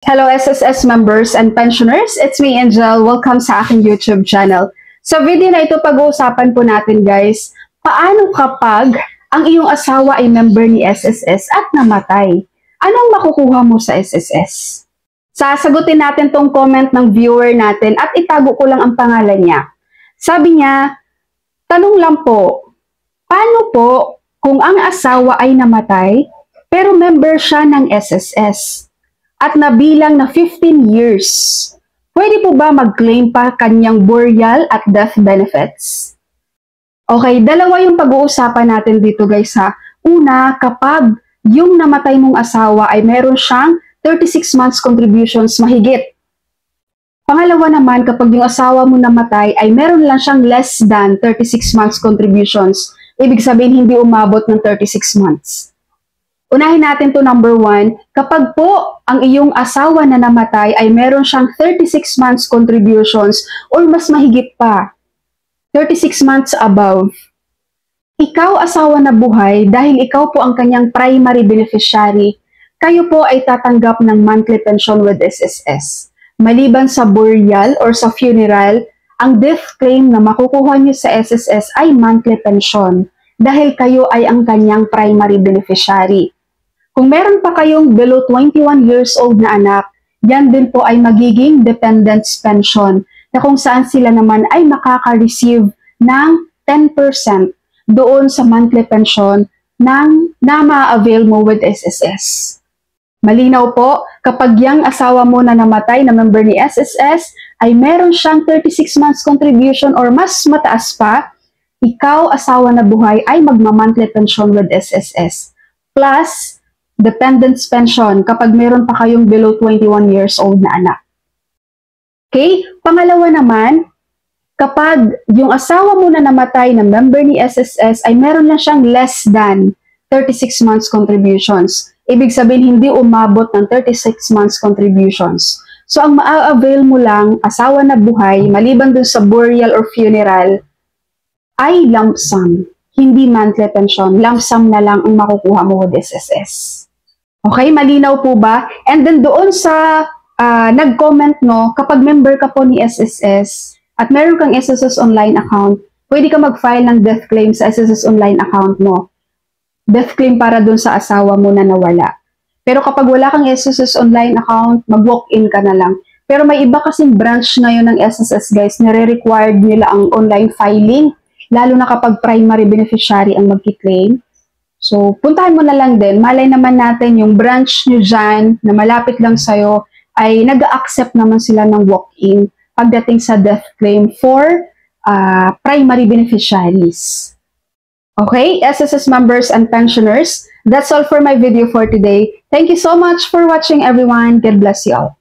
Hello SSS members and pensioners, it's me Angel. Welcome sa aking YouTube channel. Sa video na ito pag-uusapan po natin guys, paano kapag ang iyong asawa ay member ni SSS at namatay? Anong makukuha mo sa SSS? Sasagutin natin tong comment ng viewer natin at itago ko lang ang pangalan niya. Sabi niya, tanong lang po, paano po kung ang asawa ay namatay pero member siya ng SSS? At nabilang na 15 years, pwede po ba mag-claim pa kanyang burial at death benefits? Okay, dalawa yung pag-uusapan natin dito guys ha. Una, kapag yung namatay mong asawa ay meron siyang 36 months contributions mahigit. Pangalawa naman, kapag yung asawa mo namatay ay meron lang siyang less than 36 months contributions. Ibig sabihin hindi umabot ng 36 months. Unahin natin to number 1, kapag po ang iyong asawa na namatay ay meron siyang 36 months contributions or mas mahigit pa, 36 months above, ikaw asawa na buhay dahil ikaw po ang kanyang primary beneficiary, kayo po ay tatanggap ng monthly pension with SSS. Maliban sa burial or sa funeral, ang death claim na makukuha niyo sa SSS ay monthly pension dahil kayo ay ang kanyang primary beneficiary. Kung meron pa kayong below 21 years old na anak, yan din po ay magiging dependents pension na kung saan sila naman ay makaka-receive ng 10% doon sa monthly pension na ma-avail mo with SSS. Malinaw po, kapag yung asawa mo na namatay na member ni SSS ay meron siyang 36 months contribution or mas mataas pa, ikaw asawa na buhay ay magma-monthly pension with SSS. Plus, dependents pension kapag meron pa kayong below 21 years old na anak. Okay? Pangalawa naman, kapag yung asawa mo na namatay na member ni SSS ay meron lang siyang less than 36 months contributions. Ibig sabihin, hindi umabot ng 36 months contributions. So, ang maa-avail mo lang, asawa na buhay, maliban dun sa burial or funeral, ay lump sum. Hindi monthly pension. Lump sum na lang ang makukuha mo with SSS. Okay, malinaw po ba? And then doon sa nag-comment no, kapag member ka po ni SSS at meron kang SSS online account, pwede ka mag-file ng death claim sa SSS online account mo. Death claim para doon sa asawa mo na nawala. Pero kapag wala kang SSS online account, mag-walk-in ka na lang. Pero may iba kasing branch ngayon ng SSS guys, nire-required nila ang online filing, lalo na kapag primary beneficiary ang mag-claim. So, puntahan mo na lang din. Malay naman natin yung branch nyo dyan na malapit lang sa'yo ay nag-accept naman sila ng walk-in pagdating sa death claim for primary beneficiaries. Okay, SSS members and pensioners, that's all for my video for today. Thank you so much for watching everyone. God bless you all.